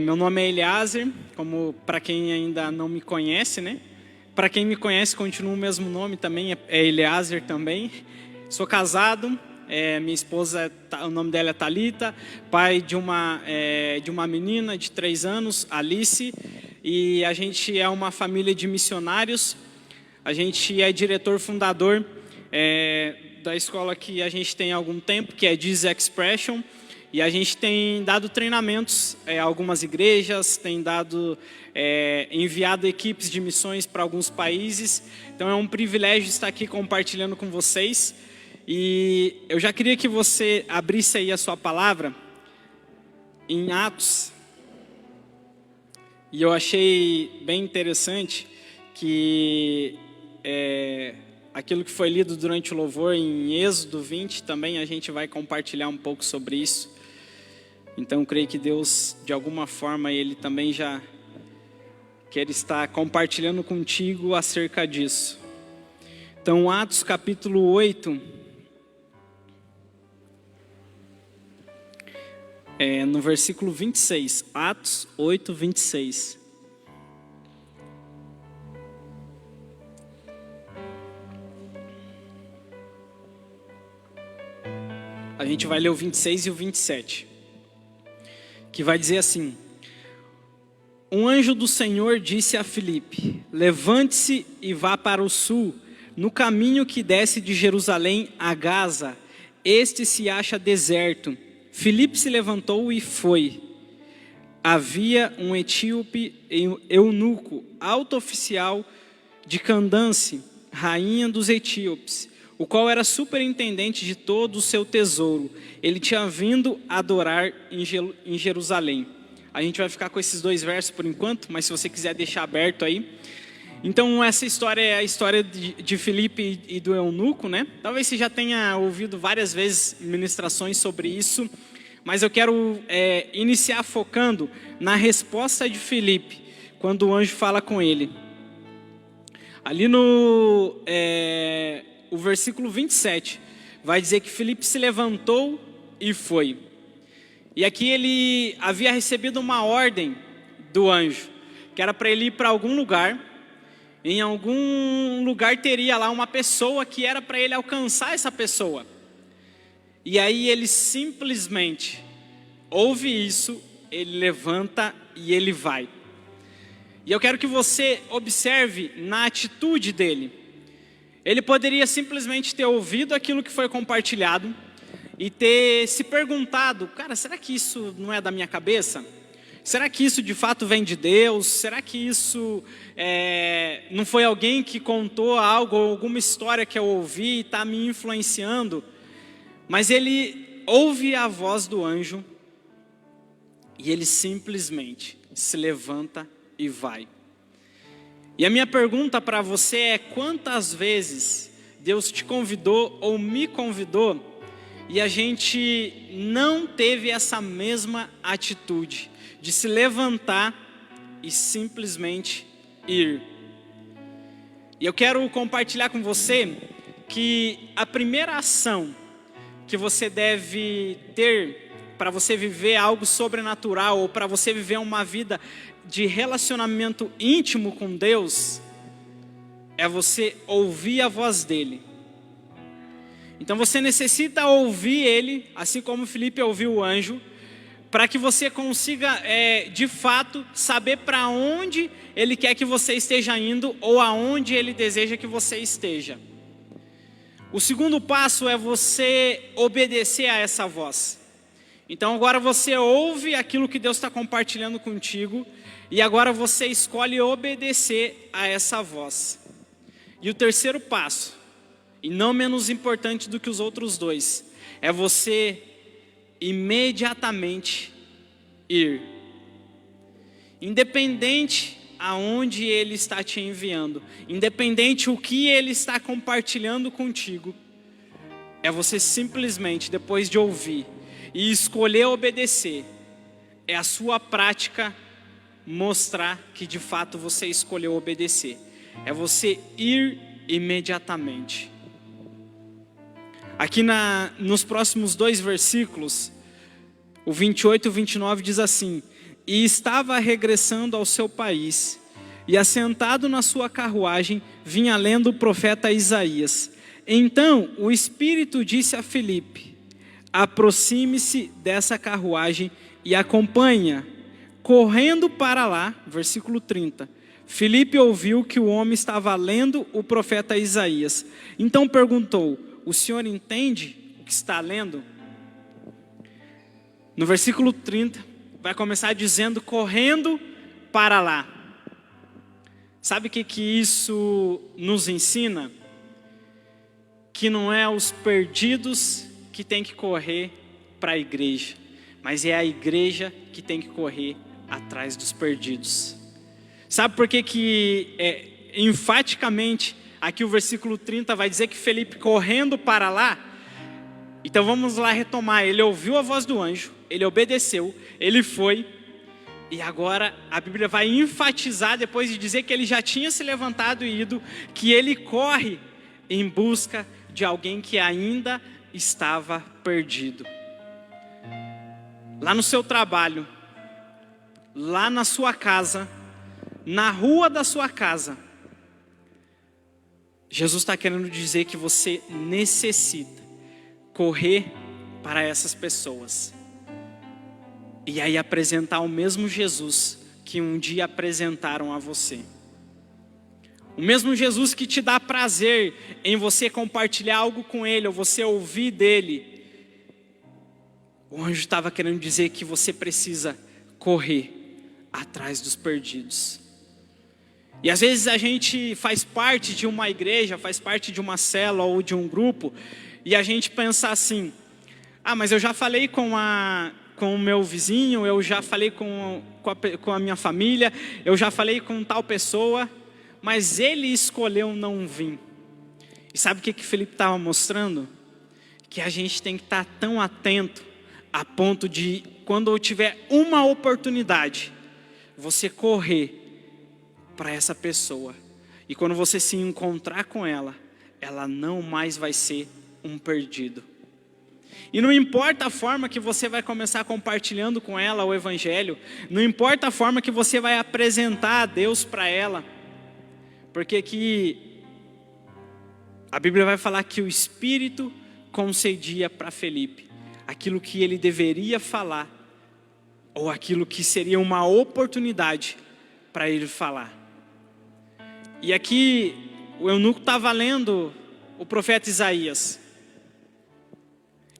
Meu nome é Eliaser, como para quem ainda não me conhece, né? Para quem me conhece, continua o mesmo nome também, é Eliaser também. Sou casado, minha esposa, o nome dela é Thalita, pai de uma menina de 3 anos, Alice, e a gente é uma família de missionários. A gente é diretor fundador da escola que a gente tem há algum tempo, que é Jesus Expression, e a gente tem dado treinamentos a algumas igrejas, tem enviado equipes de missões para alguns países. Então é um privilégio estar aqui compartilhando com vocês. E eu já queria que você abrisse aí a sua palavra em Atos. E eu achei bem interessante que aquilo que foi lido durante o louvor em Êxodo 20, também a gente vai compartilhar um pouco sobre isso. Então, eu creio que Deus, de alguma forma, Ele também já quer estar compartilhando contigo acerca disso. Então, Atos capítulo 8, no versículo 26. Atos 8, 26. A gente vai ler o 26 e o 27. Que vai dizer assim: um anjo do Senhor disse a Filipe: levante-se e vá para o sul, no caminho que desce de Jerusalém a Gaza. Este se acha deserto. Filipe se levantou e foi. Havia um etíope eunuco, alto oficial de Candance, rainha dos etíopes, o qual era superintendente de todo o seu tesouro. Ele tinha vindo adorar em Jerusalém. A gente vai ficar com esses 2 versos por enquanto, mas se você quiser deixar aberto aí. Então essa história é a história de Filipe e do eunuco, né? Talvez você já tenha ouvido várias vezes ministrações sobre isso, mas eu quero iniciar focando na resposta de Filipe, quando o anjo fala com ele. Ali no o versículo 27, vai dizer que Filipe se levantou e foi. E aqui ele havia recebido uma ordem do anjo, que era para ele ir para algum lugar. Em algum lugar teria lá uma pessoa que era para ele alcançar essa pessoa. E aí ele simplesmente ouve isso, ele levanta e ele vai. E eu quero que você observe na atitude dele. Ele poderia simplesmente ter ouvido aquilo que foi compartilhado e ter se perguntado: cara, será que isso não é da minha cabeça? Será que isso de fato vem de Deus? Será que isso não foi alguém que contou algo, alguma história que eu ouvi e está me influenciando? Mas ele ouve a voz do anjo e ele simplesmente se levanta e vai. E a minha pergunta para você é: quantas vezes Deus te convidou ou me convidou e a gente não teve essa mesma atitude de se levantar e simplesmente ir? E eu quero compartilhar com você que a primeira ação que você deve ter para você viver algo sobrenatural ou para você viver uma vida de relacionamento íntimo com Deus é você ouvir a voz dele. Então você necessita ouvir ele, assim como Filipe ouviu o anjo, para que você consiga de fato saber para onde ele quer que você esteja indo ou aonde ele deseja que você esteja. O segundo passo é você obedecer a essa voz. Então agora você ouve aquilo que Deus está compartilhando contigo e agora você escolhe obedecer a essa voz. E o terceiro passo, e não menos importante do que os outros 2, é você imediatamente ir. Independente aonde Ele está te enviando, independente o que Ele está compartilhando contigo, é você simplesmente, depois de ouvir e escolher obedecer, é a sua prática mostrar que de fato você escolheu obedecer. É você ir imediatamente. Aqui nos próximos 2 versículos, o 28 e o 29 diz assim: e estava regressando ao seu país. E assentado na sua carruagem, vinha lendo o profeta Isaías. Então o Espírito disse a Filipe: aproxime-se dessa carruagem e acompanha. Correndo para lá, versículo 30, Filipe ouviu que o homem estava lendo o profeta Isaías. Então perguntou: o senhor entende o que está lendo? No versículo 30, vai começar dizendo: correndo para lá. Sabe o que isso nos ensina? Que não é os perdidos que tem que correr para a igreja, mas é a igreja que tem que correr atrás dos perdidos. Sabe por que enfaticamente aqui o versículo 30 vai dizer que Felipe correndo para lá? Então vamos lá retomar. Ele ouviu a voz do anjo, ele obedeceu, ele foi, e agora a Bíblia vai enfatizar, depois de dizer que ele já tinha se levantado e ido, que ele corre em busca de alguém que ainda estava perdido. Lá no seu trabalho, lá na sua casa, na rua da sua casa, Jesus está querendo dizer que você necessita correr para essas pessoas. E aí apresentar o mesmo Jesus que um dia apresentaram a você. O mesmo Jesus que te dá prazer em você compartilhar algo com Ele, ou você ouvir dEle. O anjo estava querendo dizer que você precisa correr atrás dos perdidos. E às vezes a gente faz parte de uma igreja, faz parte de uma célula ou de um grupo, e a gente pensa assim: ah, mas eu já falei com o meu vizinho, eu já falei com a minha família, eu já falei com tal pessoa, mas ele escolheu não vir. E sabe o que Felipe estava mostrando? Que a gente tem que estar tão atento a ponto de, quando eu tiver uma oportunidade, você correr para essa pessoa. E quando você se encontrar com ela, ela não mais vai ser um perdido. E não importa a forma que você vai começar compartilhando com ela o evangelho, não importa a forma que você vai apresentar a Deus para ela, porque que a Bíblia vai falar que o Espírito concedia para Felipe aquilo que ele deveria falar, ou aquilo que seria uma oportunidade para ele falar. E aqui o eunuco estava lendo o profeta Isaías.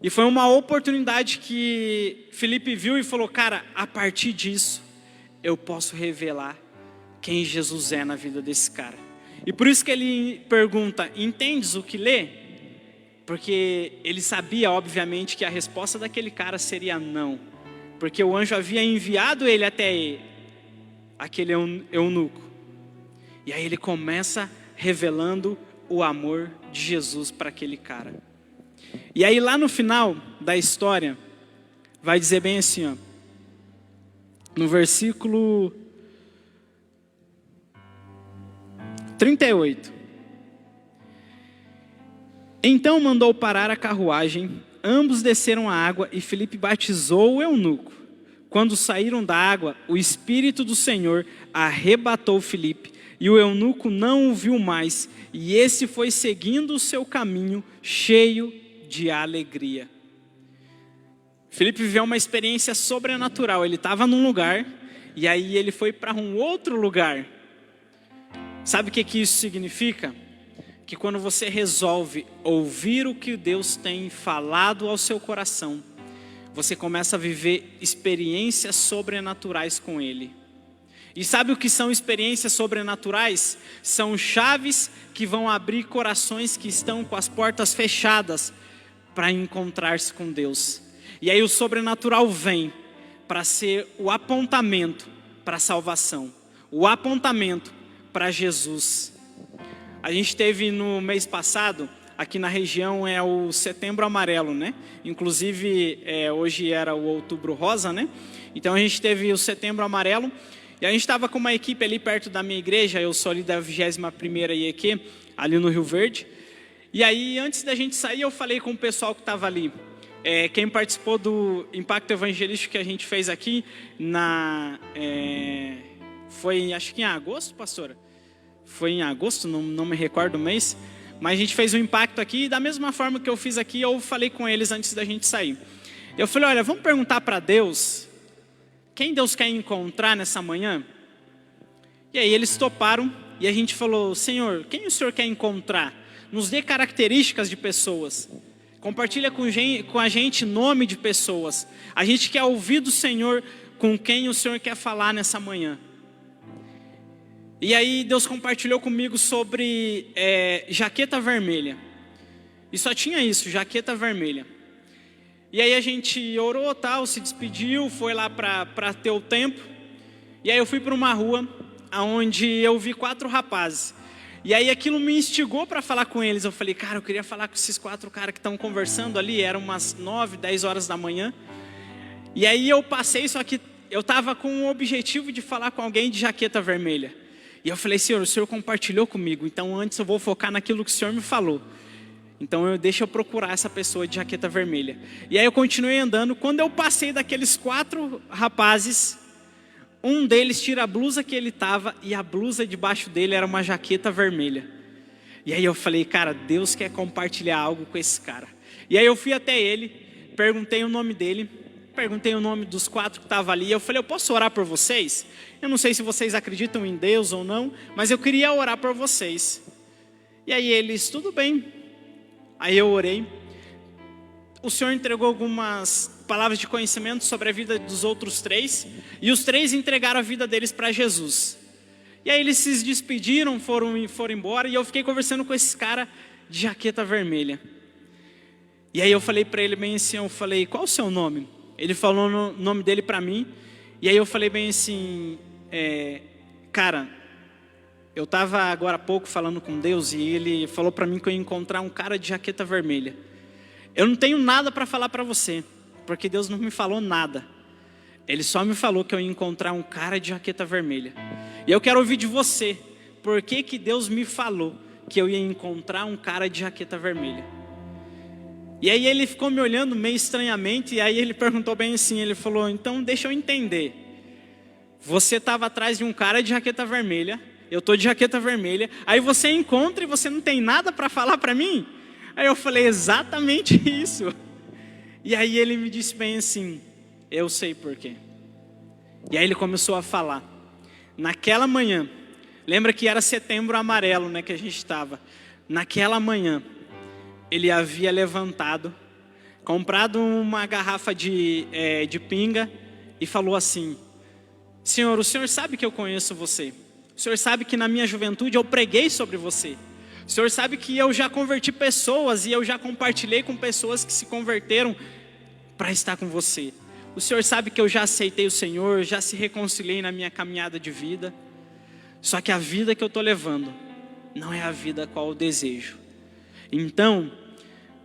E foi uma oportunidade que Felipe viu e falou: cara, a partir disso eu posso revelar quem Jesus é na vida desse cara. E por isso que ele pergunta: entendes o que lê? Porque ele sabia, obviamente, que a resposta daquele cara seria não. Porque o anjo havia enviado ele até aquele eunuco. E aí ele começa revelando o amor de Jesus para aquele cara. E aí lá no final da história, vai dizer bem assim, ó, no versículo 38. Então mandou parar a carruagem, ambos desceram a água e Filipe batizou o eunuco. Quando saíram da água, o Espírito do Senhor arrebatou Filipe e o eunuco não o viu mais, e esse foi seguindo o seu caminho cheio de alegria. Filipe viveu uma experiência sobrenatural. Ele estava num lugar e aí ele foi para um outro lugar. Sabe o que isso significa? Que quando você resolve ouvir o que Deus tem falado ao seu coração, você começa a viver experiências sobrenaturais com Ele. E sabe o que são experiências sobrenaturais? São chaves que vão abrir corações que estão com as portas fechadas para encontrar-se com Deus. E aí o sobrenatural vem para ser o apontamento para a salvação, o apontamento para Jesus. A gente teve no mês passado, aqui na região, o Setembro Amarelo, né? Inclusive, hoje era o Outubro Rosa, né? Então a gente teve o Setembro Amarelo, e a gente estava com uma equipe ali perto da minha igreja. Eu sou ali da 21ª IEQ, ali no Rio Verde. E aí, antes da gente sair, eu falei com o pessoal que estava ali: Quem participou do impacto evangelístico que a gente fez aqui, foi acho que em agosto, pastora? Foi em agosto, não me recordo o mês. Mas a gente fez um impacto aqui, e da mesma forma que eu fiz aqui, eu falei com eles antes da gente sair. Eu falei, olha, vamos perguntar para Deus, quem Deus quer encontrar nessa manhã? E aí eles toparam, e a gente falou, Senhor, quem o Senhor quer encontrar? Nos dê características de pessoas. Compartilha com a gente nome de pessoas. A gente quer ouvir do Senhor com quem o Senhor quer falar nessa manhã. E aí Deus compartilhou comigo sobre jaqueta vermelha. E só tinha isso, jaqueta vermelha. E aí a gente orou, tal, se despediu, foi lá para ter o tempo. E aí eu fui para uma rua onde eu vi 4 rapazes. E aí aquilo me instigou para falar com eles. Eu falei, cara, eu queria falar com esses 4 caras que estão conversando ali. Eram umas 9, 10 horas da manhã. E aí eu passei, só que eu estava com o objetivo de falar com alguém de jaqueta vermelha. E eu falei, Senhor, o Senhor compartilhou comigo. Então antes eu vou focar naquilo que o Senhor me falou. Então deixa eu procurar essa pessoa de jaqueta vermelha. E aí eu continuei andando. Quando eu passei daqueles 4 rapazes, um deles tira a blusa que ele estava, e a blusa debaixo dele era uma jaqueta vermelha. E aí eu falei, cara, Deus quer compartilhar algo com esse cara. E aí eu fui até ele, perguntei o nome dele, perguntei o nome dos 4 que estavam ali. Eu falei, eu posso orar por vocês? Eu não sei se vocês acreditam em Deus ou não, mas eu queria orar por vocês. E aí eles, tudo bem. Aí eu orei. O Senhor entregou algumas palavras de conhecimento sobre a vida dos outros 3. E os 3 entregaram a vida deles para Jesus. E aí eles se despediram, foram embora. E eu fiquei conversando com esse cara de jaqueta vermelha. E aí eu falei para ele bem assim, eu falei, qual o seu nome? Ele falou o nome dele para mim. E aí eu falei bem assim, cara, eu estava agora há pouco falando com Deus. E ele falou para mim que eu ia encontrar um cara de jaqueta vermelha. Eu não tenho nada para falar para você, porque Deus não me falou nada. Ele só me falou que eu ia encontrar um cara de jaqueta vermelha. E eu quero ouvir de você, por que Deus me falou que eu ia encontrar um cara de jaqueta vermelha? E aí ele ficou me olhando meio estranhamente, e aí ele perguntou bem assim, ele falou, então deixa eu entender. Você estava atrás de um cara de jaqueta vermelha, eu estou de jaqueta vermelha, aí você encontra e você não tem nada para falar para mim? Aí eu falei, exatamente isso. E aí ele me disse bem assim, eu sei por quê. E aí ele começou a falar. Naquela manhã, lembra que era setembro amarelo, né, que a gente estava. Naquela manhã, ele havia levantado, comprado uma garrafa de pinga e falou assim, Senhor, o Senhor sabe que eu conheço você. O Senhor sabe que na minha juventude eu preguei sobre você. O Senhor sabe que eu já converti pessoas e eu já compartilhei com pessoas que se converteram para estar com você. O Senhor sabe que eu já aceitei o Senhor, já se reconciliei na minha caminhada de vida. Só que a vida que eu estou levando não é a vida a qual eu desejo. Então,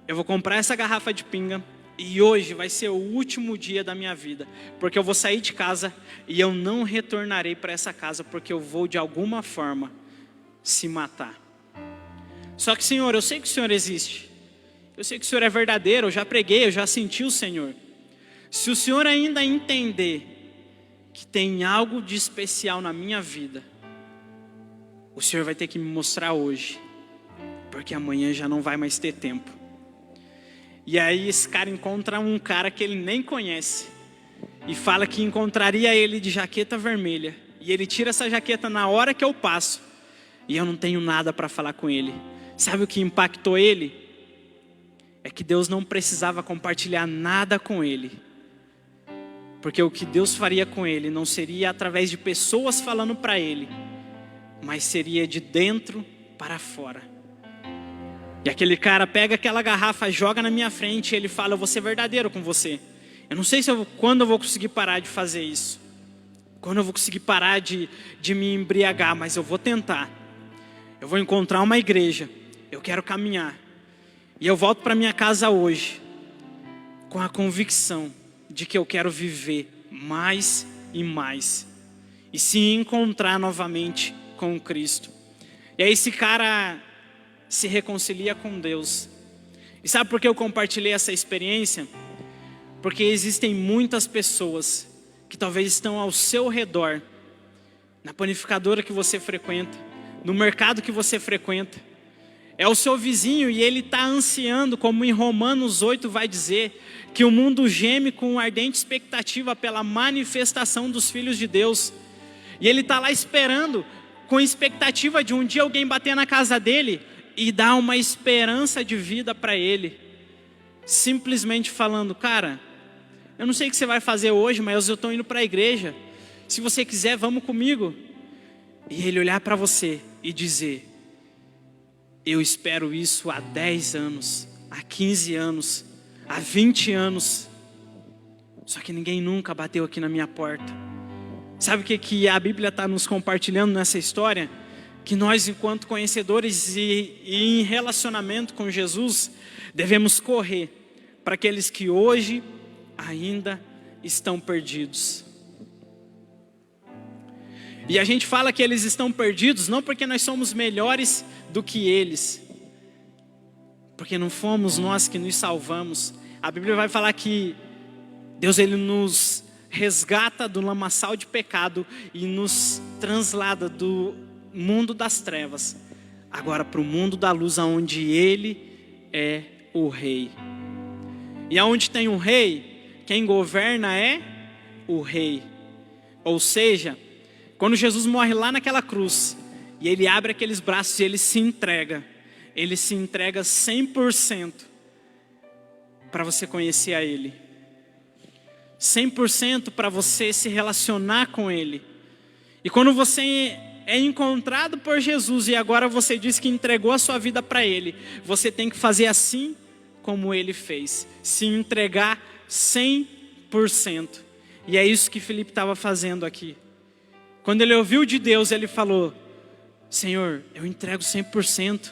eu vou comprar essa garrafa de pinga e hoje vai ser o último dia da minha vida. Porque eu vou sair de casa e eu não retornarei para essa casa porque eu vou de alguma forma se matar. Só que, Senhor, eu sei que o Senhor existe. Eu sei que o Senhor é verdadeiro, eu já preguei, eu já senti o Senhor. Se o Senhor ainda entender que tem algo de especial na minha vida, o Senhor vai ter que me mostrar hoje, porque amanhã já não vai mais ter tempo. E aí esse cara encontra um cara que ele nem conhece e fala que encontraria ele de jaqueta vermelha. E ele tira essa jaqueta na hora que eu passo e eu não tenho nada para falar com ele. Sabe o que impactou ele? É que Deus não precisava compartilhar nada com ele. Porque o que Deus faria com ele não seria através de pessoas falando para ele, mas seria de dentro para fora. E aquele cara pega aquela garrafa, joga na minha frente e ele fala, eu vou ser verdadeiro com você. Eu não sei quando eu vou conseguir parar de fazer isso. Quando eu vou conseguir parar de me embriagar, mas eu vou tentar. Eu vou encontrar uma igreja. Eu quero caminhar. E eu volto para minha casa hoje com a convicção de que eu quero viver mais e mais. E se encontrar novamente com Cristo. E aí esse cara se reconcilia com Deus. E sabe por que eu compartilhei essa experiência? Porque existem muitas pessoas que talvez estão ao seu redor, na panificadora que você frequenta, no mercado que você frequenta. É o seu vizinho e ele está ansiando, como em Romanos 8 vai dizer, que o mundo geme com ardente expectativa pela manifestação dos filhos de Deus. E ele está lá esperando, com expectativa de um dia alguém bater na casa dele e dar uma esperança de vida para ele. Simplesmente falando, cara, eu não sei o que você vai fazer hoje, mas eu estou indo para a igreja. Se você quiser, vamos comigo. E ele olhar para você e dizer, eu espero isso há 10 anos, há 15 anos, há 20 anos. Só que ninguém nunca bateu aqui na minha porta. Sabe o que a Bíblia está nos compartilhando nessa história? Que nós, enquanto conhecedores e em relacionamento com Jesus, devemos correr para aqueles que hoje ainda estão perdidos. E a gente fala que eles estão perdidos não porque nós somos melhores do que eles, porque não fomos nós que nos salvamos. A Bíblia vai falar que Deus ele nos resgata do lamaçal de pecado e nos translada do mundo das trevas agora para o mundo da luz, onde Ele é o Rei. E aonde tem um Rei, quem governa é o Rei. Ou seja, quando Jesus morre lá naquela cruz e Ele abre aqueles braços e Ele se entrega 100% para você conhecer a Ele, 100% para você se relacionar com Ele. E quando você é encontrado por Jesus e agora você diz que entregou a sua vida para Ele, você tem que fazer assim como Ele fez, se entregar 100%. E é isso que Filipe estava fazendo aqui. Quando ele ouviu de Deus, ele falou, Senhor, eu entrego 100%.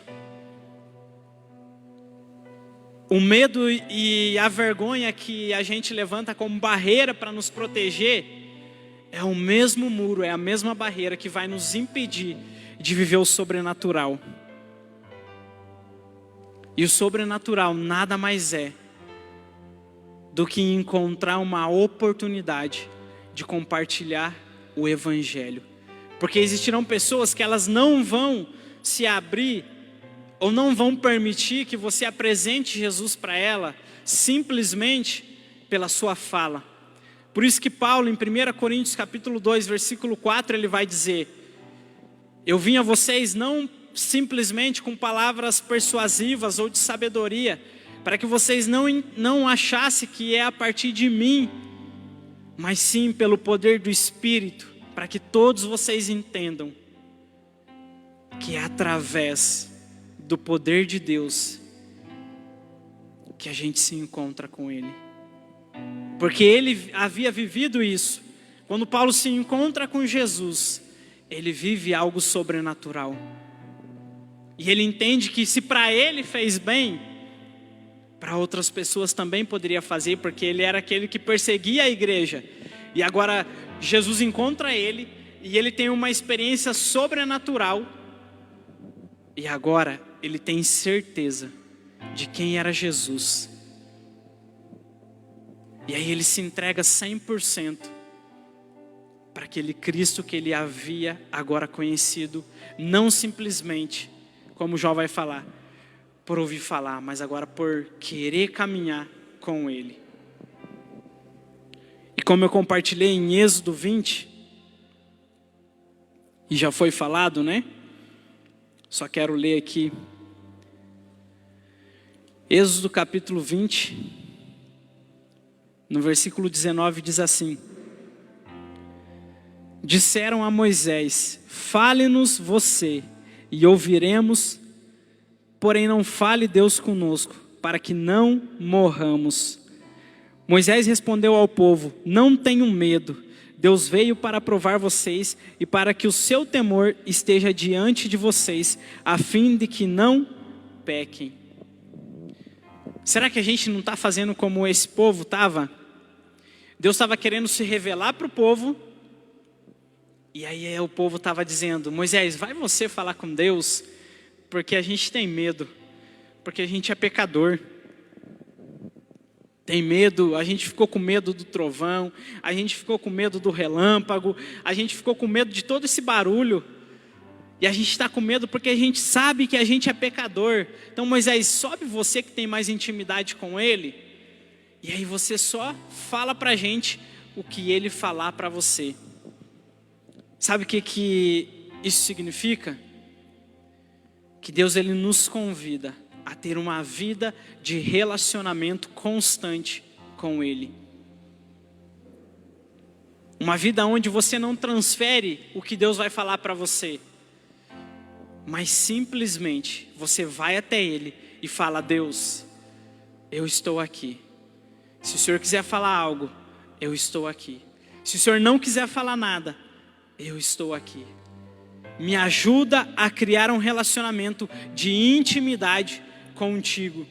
O medo e a vergonha que a gente levanta como barreira para nos proteger, é o mesmo muro, é a mesma barreira que vai nos impedir de viver o sobrenatural. E o sobrenatural nada mais é do que encontrar uma oportunidade de compartilhar o Evangelho. Porque existirão pessoas que elas não vão se abrir ou não vão permitir que você apresente Jesus para ela simplesmente pela sua fala. Por isso que Paulo, em 1 Coríntios capítulo 2, versículo 4, ele vai dizer, eu vim a vocês não simplesmente com palavras persuasivas ou de sabedoria, para que vocês não achassem que é a partir de mim, mas sim pelo poder do Espírito, para que todos vocês entendam que é através do poder de Deus que a gente se encontra com Ele. Porque ele havia vivido isso. Quando Paulo se encontra com Jesus, ele vive algo sobrenatural. E ele entende que se para ele fez bem, para outras pessoas também poderia fazer, porque ele era aquele que perseguia a igreja. E agora Jesus encontra ele e ele tem uma experiência sobrenatural. E agora ele tem certeza de quem era Jesus. E aí ele se entrega 100% para aquele Cristo que ele havia agora conhecido, não simplesmente, como Jó vai falar, por ouvir falar, mas agora por querer caminhar com Ele. E como eu compartilhei em Êxodo 20, e já foi falado, né? Só quero ler aqui. Êxodo capítulo 20, no versículo 19 diz assim: disseram a Moisés, fale-nos você e ouviremos, porém não fale Deus conosco, para que não morramos. Moisés respondeu ao povo, não tenham medo, Deus veio para provar vocês e para que o seu temor esteja diante de vocês, a fim de que não pequem. Será que a gente não está fazendo como esse povo estava? Deus estava querendo se revelar para o povo, e aí o povo estava dizendo, Moisés, vai você falar com Deus, porque a gente tem medo, porque a gente é pecador. tem medo, a gente ficou com medo do trovão, a gente ficou com medo do relâmpago, a gente ficou com medo de todo esse barulho. E a gente está com medo porque a gente sabe que a gente é pecador. Então Moisés, sobe você que tem mais intimidade com ele, e aí você só fala para a gente o que ele falar para você. Sabe o que isso significa? Que Deus ele nos convida a ter uma vida de relacionamento constante com Ele. Uma vida onde você não transfere o que Deus vai falar para você, mas simplesmente você vai até Ele e fala: Deus, eu estou aqui. Se o Senhor quiser falar algo, eu estou aqui. Se o Senhor não quiser falar nada, eu estou aqui. Me ajuda a criar um relacionamento de intimidade contigo.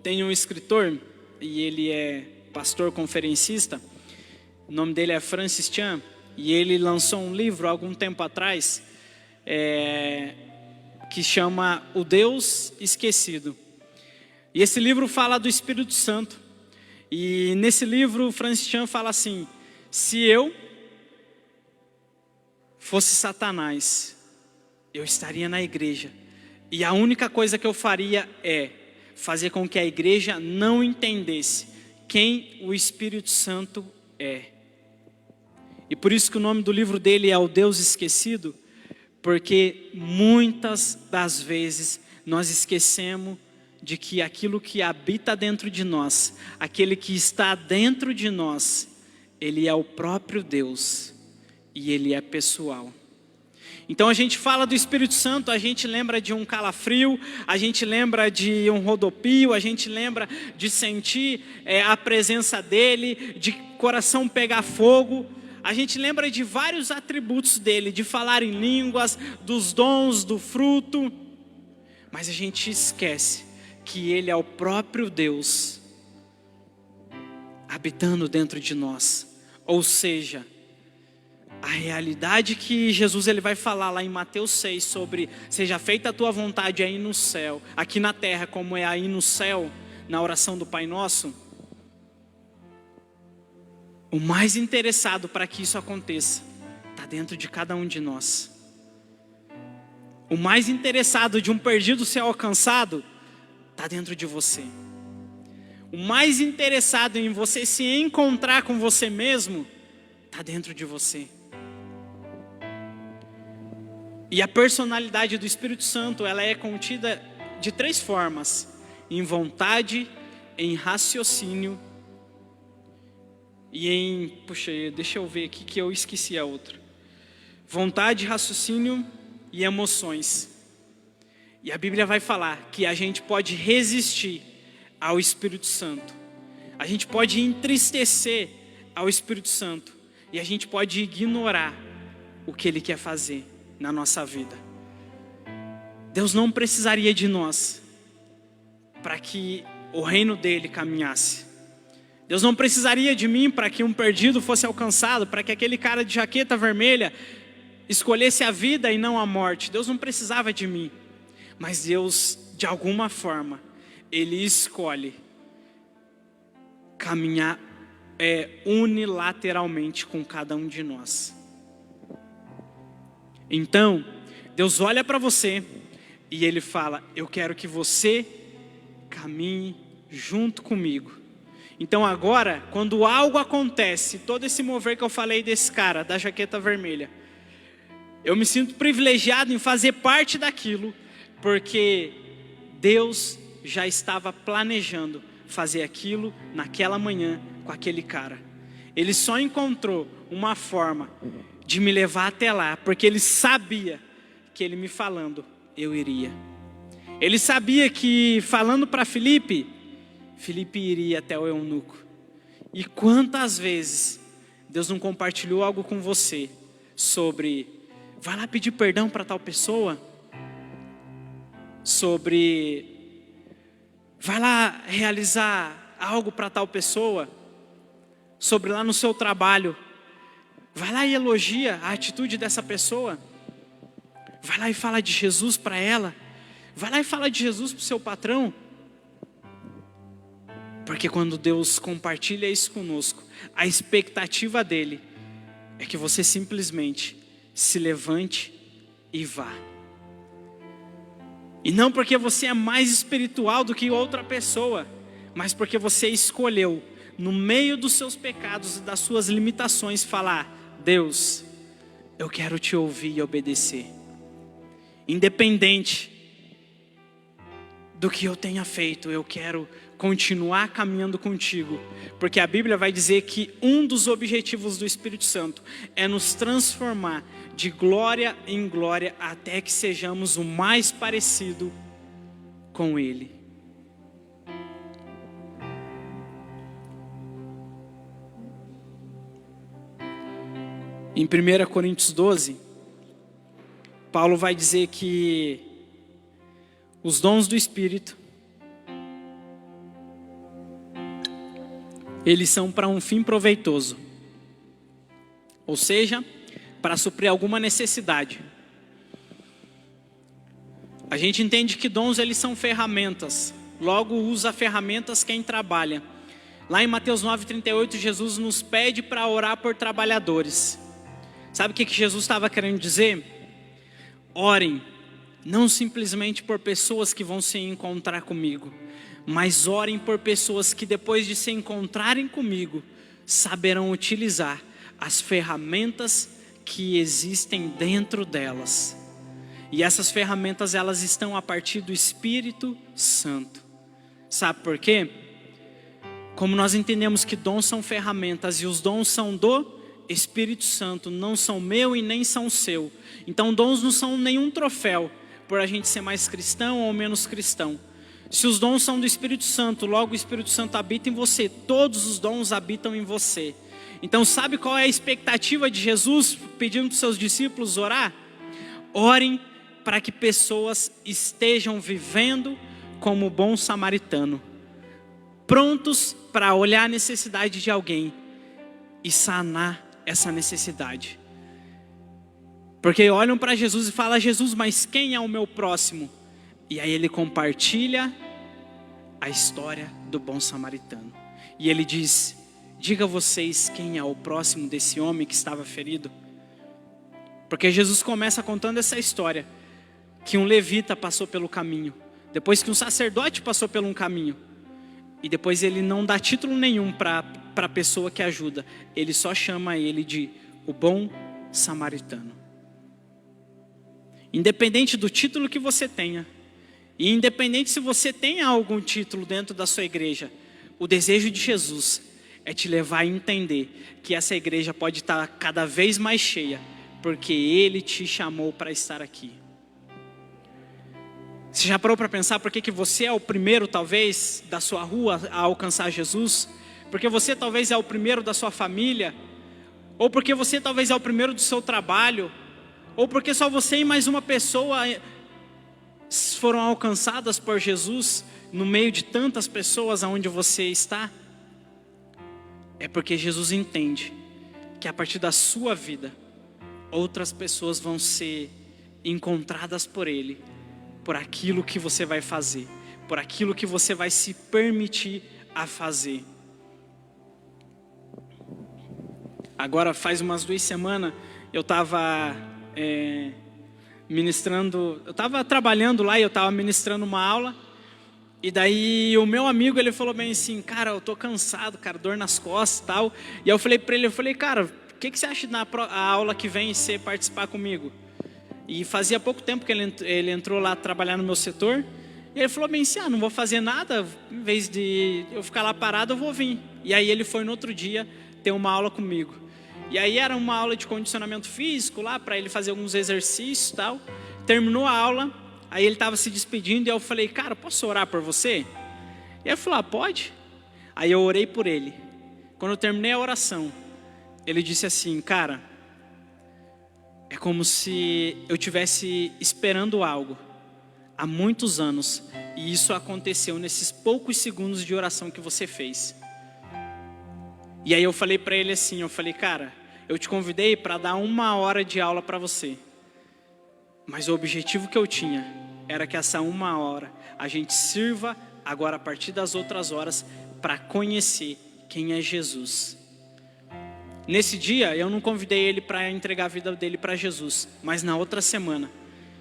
Tem um escritor, e ele é pastor conferencista, o nome dele é Francis Chan, e ele lançou um livro há algum tempo atrás, que chama O Deus Esquecido. E esse livro fala do Espírito Santo. E nesse livro, Francis Chan fala assim: se eu fosse Satanás, eu estaria na igreja, e a única coisa que eu faria é fazer com que a igreja não entendesse quem o Espírito Santo é. E por isso que o nome do livro dele é O Deus Esquecido, porque muitas das vezes nós esquecemos de que aquilo que habita dentro de nós, aquele que está dentro de nós, ele é o próprio Deus, e ele é pessoal. Então a gente fala do Espírito Santo, a gente lembra de um calafrio, a gente lembra de um rodopio, a gente lembra de sentir a presença dele, de coração pegar fogo. A gente lembra de vários atributos dele, de falar em línguas, dos dons, do fruto. Mas a gente esquece que ele é o próprio Deus habitando dentro de nós. Ou seja, a realidade que Jesus ele vai falar lá em Mateus 6 sobre seja feita a tua vontade aí no céu, aqui na terra como é aí no céu, na oração do Pai Nosso. O mais interessado para que isso aconteça está dentro de cada um de nós. O mais interessado de um perdido ser alcançado está dentro de você. O mais interessado em você se encontrar com você mesmo está dentro de você. E a personalidade do Espírito Santo, ela é contida de 3 formas: em vontade, em raciocínio e em... Puxa, deixa eu ver aqui que eu esqueci a outra. Vontade, raciocínio e emoções. E a Bíblia vai falar que a gente pode resistir ao Espírito Santo. A gente pode entristecer ao Espírito Santo. E a gente pode ignorar o que Ele quer fazer na nossa vida. Deus não precisaria de nós para que o reino dele caminhasse. Deus não precisaria de mim para que um perdido fosse alcançado, para que aquele cara de jaqueta vermelha escolhesse a vida e não a morte. Deus não precisava de mim. Mas Deus, de alguma forma, Ele escolhe caminhar unilateralmente com cada um de nós. Então, Deus olha para você e Ele fala: eu quero que você caminhe junto comigo. Então agora, quando algo acontece, todo esse mover que eu falei desse cara, da jaqueta vermelha, eu me sinto privilegiado em fazer parte daquilo, porque Deus já estava planejando fazer aquilo naquela manhã com aquele cara. Ele só encontrou uma forma de me levar até lá, porque ele sabia que ele me falando, eu iria. Ele sabia que falando para Filipe iria até o eunuco. E quantas vezes Deus não compartilhou algo com você sobre, vai lá pedir perdão para tal pessoa, sobre, vai lá realizar algo para tal pessoa, sobre lá no seu trabalho, vai lá e elogia a atitude dessa pessoa, vai lá e fala de Jesus para ela, Vai lá e fala de Jesus para o seu patrão. Porque quando Deus compartilha isso conosco, a expectativa dele é que você simplesmente se levante e vá. E não porque você é mais espiritual do que outra pessoa, mas porque você escolheu, no meio dos seus pecados e das suas limitações, falar: Deus, eu quero te ouvir e obedecer. Independente do que eu tenha feito, eu quero continuar caminhando contigo. Porque a Bíblia vai dizer que um dos objetivos do Espírito Santo é nos transformar de glória em glória até que sejamos o mais parecido com Ele. Em 1 Coríntios 12, Paulo vai dizer que os dons do Espírito, eles são para um fim proveitoso. Ou seja, para suprir alguma necessidade. A gente entende que dons, eles são ferramentas. Logo, usa ferramentas quem trabalha. Lá em Mateus 9,38, Jesus nos pede para orar por trabalhadores. Sabe o que Jesus estava querendo dizer? Orem, não simplesmente por pessoas que vão se encontrar comigo, mas orem por pessoas que depois de se encontrarem comigo, saberão utilizar as ferramentas que existem dentro delas. E essas ferramentas, elas estão a partir do Espírito Santo. Sabe por quê? Como nós entendemos que dons são ferramentas e os dons são do Espírito Santo, não são meu e nem são seu. Então dons não são nenhum troféu por a gente ser mais cristão ou menos cristão. Se os dons são do Espírito Santo, logo o Espírito Santo habita em você. Todos os dons habitam em você. Então sabe qual é a expectativa de Jesus pedindo para os seus discípulos orar? Orem para que pessoas estejam vivendo como bom samaritano, prontos para olhar a necessidade de alguém e sanar essa necessidade. Porque olham para Jesus e falam: Jesus, mas quem é o meu próximo? E aí ele compartilha a história do bom samaritano. E ele diz: diga vocês quem é o próximo desse homem que estava ferido. Porque Jesus começa contando essa história, que um levita passou pelo caminho, depois que um sacerdote passou por um caminho, e depois ele não dá título nenhum para a pessoa que ajuda, ele só chama ele de o bom samaritano. Independente do título que você tenha, e independente se você tenha algum título dentro da sua igreja, o desejo de Jesus é te levar a entender que essa igreja pode estar cada vez mais cheia, porque Ele te chamou para estar aqui. Você já parou para pensar por que você é o primeiro, talvez, da sua rua a alcançar Jesus? Porque você talvez é o primeiro da sua família? Ou porque você talvez é o primeiro do seu trabalho? Ou porque só você e mais uma pessoa foram alcançadas por Jesus no meio de tantas pessoas aonde você está? É porque Jesus entende que a partir da sua vida, outras pessoas vão ser encontradas por Ele, por aquilo que você vai fazer, por aquilo que você vai se permitir a fazer. Agora faz umas 2 semanas, eu estava ministrando, eu estava trabalhando lá e eu estava ministrando uma aula. E daí o meu amigo, ele falou bem assim: cara, eu tô cansado, cara, dor nas costas e tal. E eu falei para ele, cara, o que você acha na aula que vem você participar comigo? E fazia pouco tempo que ele entrou lá trabalhar no meu setor. E ele falou bem assim: não vou fazer nada, em vez de eu ficar lá parado, eu vou vir. E aí ele foi no outro dia ter uma aula comigo. E aí era uma aula de condicionamento físico lá, para ele fazer alguns exercícios e tal. Terminou a aula, aí ele estava se despedindo e eu falei: cara, posso orar por você? E ele falou: pode. Aí eu orei por ele. Quando eu terminei a oração, ele disse assim: cara, é como se eu estivesse esperando algo há muitos anos, e isso aconteceu nesses poucos segundos de oração que você fez. E aí eu falei para ele assim, eu falei: cara, eu te convidei para dar 1 hora de aula para você, mas o objetivo que eu tinha era que essa 1 hora a gente sirva agora a partir das outras horas para conhecer quem é Jesus. Nesse dia eu não convidei ele para entregar a vida dele para Jesus, mas na outra semana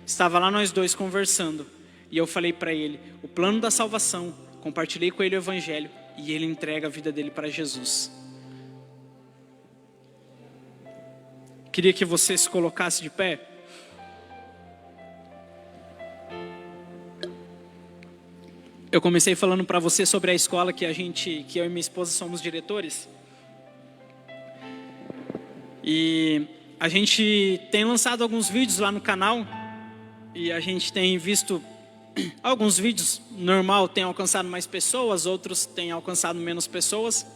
estava lá nós dois conversando e eu falei para ele o plano da salvação, compartilhei com ele o evangelho e ele entrega a vida dele para Jesus. Queria que você se colocasse de pé. Eu comecei falando para você sobre a escola que eu e minha esposa somos diretores. E a gente tem lançado alguns vídeos lá no canal. E a gente tem visto alguns vídeos, normal, tem alcançado mais pessoas, outros têm alcançado menos pessoas.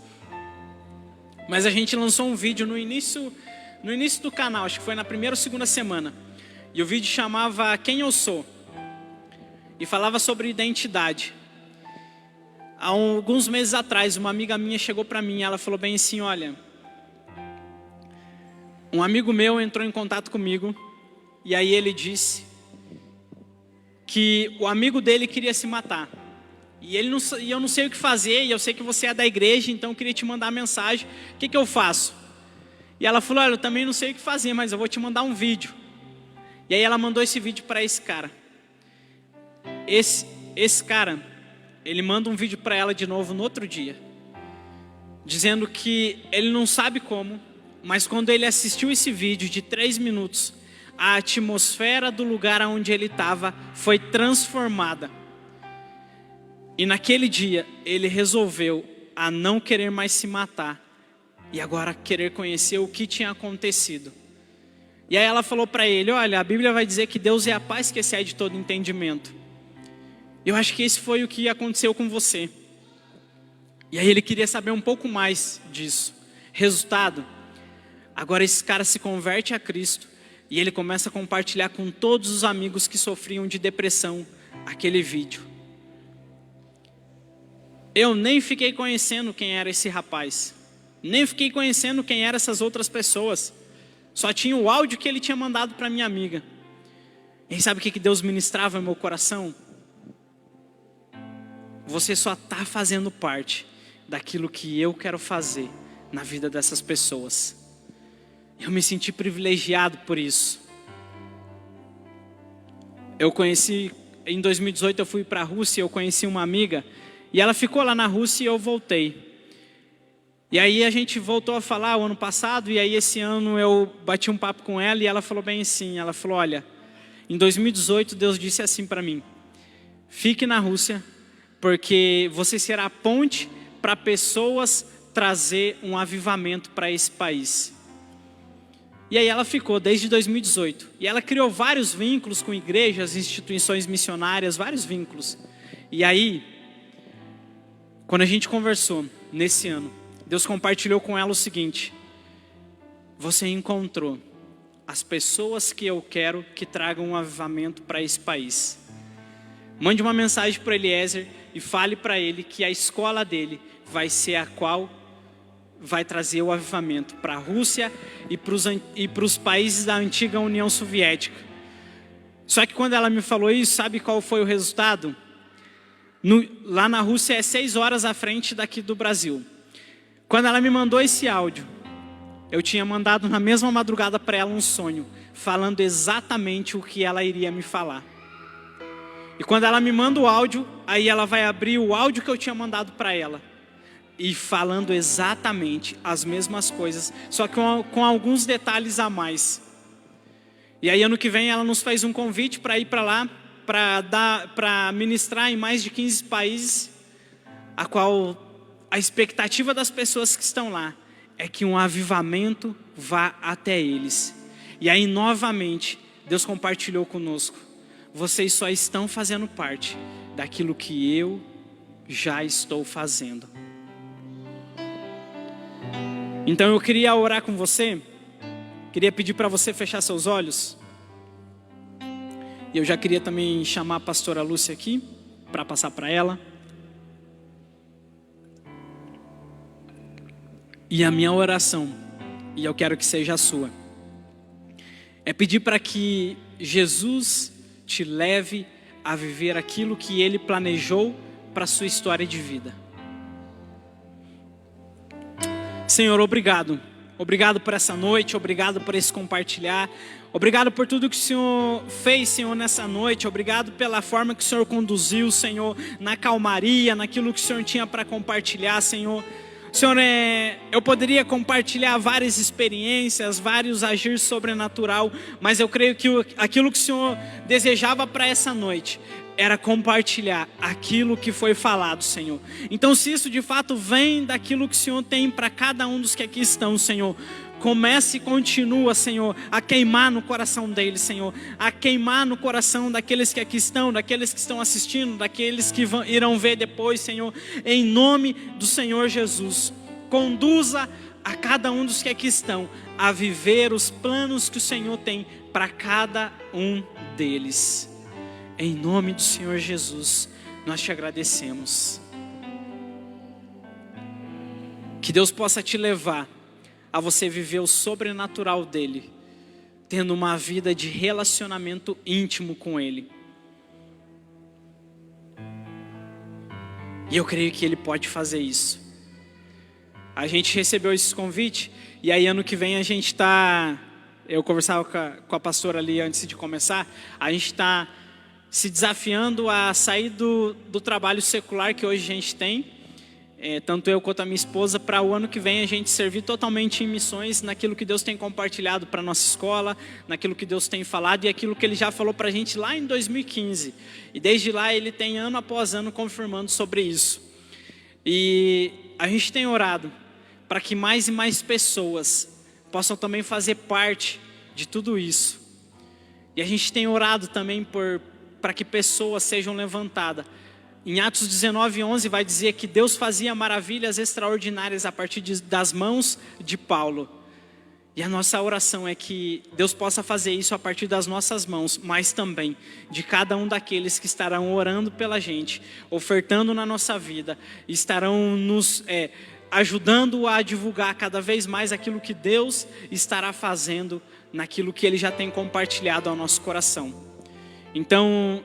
Mas a gente lançou um vídeo no início do canal, acho que foi na primeira ou segunda semana. E o vídeo chamava Quem Eu Sou. E falava sobre identidade. Há alguns meses atrás, uma amiga minha chegou para mim e ela falou bem assim, olha, um amigo meu entrou em contato comigo e aí ele disse que o amigo dele queria se matar. E eu não sei o que fazer, e eu sei que você é da igreja, então eu queria te mandar uma mensagem, o que eu faço? E ela falou, olha, eu também não sei o que fazer, mas eu vou te mandar um vídeo. E aí ela mandou esse vídeo para esse cara. Esse cara, ele manda um vídeo para ela de novo no outro dia, dizendo que ele não sabe como, mas quando ele assistiu esse vídeo de 3 minutos, a atmosfera do lugar onde ele estava foi transformada. E naquele dia, ele resolveu a não querer mais se matar e agora querer conhecer o que tinha acontecido. E aí ela falou para ele, olha, a Bíblia vai dizer que Deus é a paz que excede todo entendimento. Eu acho que esse foi o que aconteceu com você. E aí ele queria saber um pouco mais disso. Resultado, agora esse cara se converte a Cristo e ele começa a compartilhar com todos os amigos que sofriam de depressão aquele vídeo. Eu nem fiquei conhecendo quem era esse rapaz, nem fiquei conhecendo quem eram essas outras pessoas. Só tinha o áudio que ele tinha mandado para minha amiga. E sabe o que Deus ministrava no meu coração? Você só está fazendo parte daquilo que eu quero fazer na vida dessas pessoas. Eu me senti privilegiado por isso. Em 2018 eu fui para a Rússia, eu conheci uma amiga, e ela ficou lá na Rússia e eu voltei. E aí a gente voltou a falar o ano passado, e aí esse ano eu bati um papo com ela, e ela falou bem assim, ela falou, olha, em 2018 Deus disse assim para mim, fique na Rússia, porque você será a ponte para pessoas trazer um avivamento para esse país. E aí ela ficou desde 2018. E ela criou vários vínculos com igrejas, instituições missionárias, vários vínculos. E aí, quando a gente conversou nesse ano, Deus compartilhou com ela o seguinte: você encontrou as pessoas que eu quero que tragam um avivamento para esse país. Mande uma mensagem para Eliezer e fale para ele que a escola dele vai ser a qual vai trazer o avivamento para a Rússia e para os países da antiga União Soviética. Só que quando ela me falou isso, sabe qual foi o resultado? Lá na Rússia é 6 horas à frente daqui do Brasil. Quando ela me mandou esse áudio, eu tinha mandado na mesma madrugada para ela um sonho, falando exatamente o que ela iria me falar. E quando ela me manda o áudio, aí ela vai abrir o áudio que eu tinha mandado para ela. E falando exatamente as mesmas coisas, só que com alguns detalhes a mais. E aí ano que vem ela nos faz um convite para ir para lá, para ministrar em mais de 15 países, a qual a expectativa das pessoas que estão lá é que um avivamento vá até eles. E aí novamente Deus compartilhou conosco: vocês só estão fazendo parte daquilo que eu já estou fazendo. Então eu queria orar com você, queria pedir para você fechar seus olhos. E eu já queria também chamar a pastora Lúcia aqui, para passar para ela. E a minha oração, e eu quero que seja a sua, é pedir para que Jesus te leve a viver aquilo que Ele planejou para a sua história de vida. Senhor, obrigado. Obrigado por essa noite, obrigado por esse compartilhar. Obrigado por tudo que o Senhor fez, Senhor, nessa noite. Obrigado pela forma que o Senhor conduziu, Senhor, na calmaria, naquilo que o Senhor tinha para compartilhar, Senhor. Senhor, eu poderia compartilhar várias experiências, vários agir sobrenatural, mas eu creio que aquilo que o Senhor desejava para essa noite era compartilhar aquilo que foi falado, Senhor. Então, se isso de fato vem daquilo que o Senhor tem para cada um dos que aqui estão, Senhor, comece e continua, Senhor, a queimar no coração deles, Senhor, a queimar no coração daqueles que aqui estão, daqueles que estão assistindo, daqueles que irão ver depois, Senhor, em nome do Senhor Jesus. Conduza a cada um dos que aqui estão a viver os planos que o Senhor tem para cada um deles. Em nome do Senhor Jesus, nós te agradecemos. Que Deus possa te levar a você viver o sobrenatural dEle, tendo uma vida de relacionamento íntimo com Ele. E eu creio que Ele pode fazer isso. A gente recebeu esse convite, e aí ano que vem a gente está... Eu conversava com a pastora ali antes de começar, a gente está se desafiando a sair do trabalho secular que hoje a gente tem, tanto eu quanto a minha esposa, para o ano que vem a gente servir totalmente em missões, naquilo que Deus tem compartilhado para a nossa escola, naquilo que Deus tem falado e aquilo que Ele já falou para a gente lá em 2015. E desde lá Ele tem ano após ano confirmando sobre isso. E a gente tem orado para que mais e mais pessoas possam também fazer parte de tudo isso. E a gente tem orado também para que pessoas sejam levantadas. Em Atos 19:11 vai dizer que Deus fazia maravilhas extraordinárias a partir das mãos de Paulo. E a nossa oração é que Deus possa fazer isso a partir das nossas mãos, mas também de cada um daqueles que estarão orando pela gente, ofertando na nossa vida, estarão nos ajudando a divulgar cada vez mais aquilo que Deus estará fazendo, naquilo que Ele já tem compartilhado ao nosso coração. Então,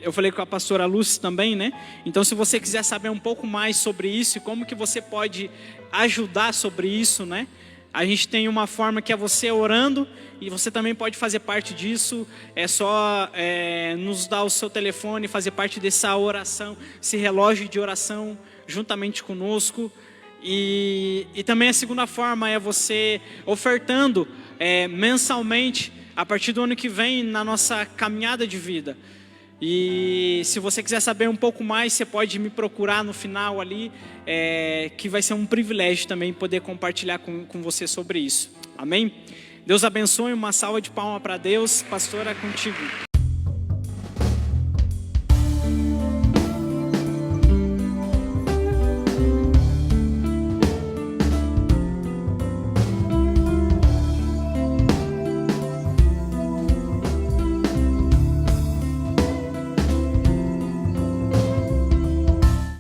eu falei com a pastora Lúcia também, né? Então, se você quiser saber um pouco mais sobre isso e como que você pode ajudar sobre isso, né? A gente tem uma forma que é você orando e você também pode fazer parte disso. É só nos dar o seu telefone, fazer parte dessa oração, esse relógio de oração juntamente conosco. E também a segunda forma é você ofertando mensalmente a partir do ano que vem na nossa caminhada de vida. E se você quiser saber um pouco mais, você pode me procurar no final ali, que vai ser um privilégio também poder compartilhar com você sobre isso. Amém? Deus abençoe, uma salva de palmas para Deus. Pastora, contigo.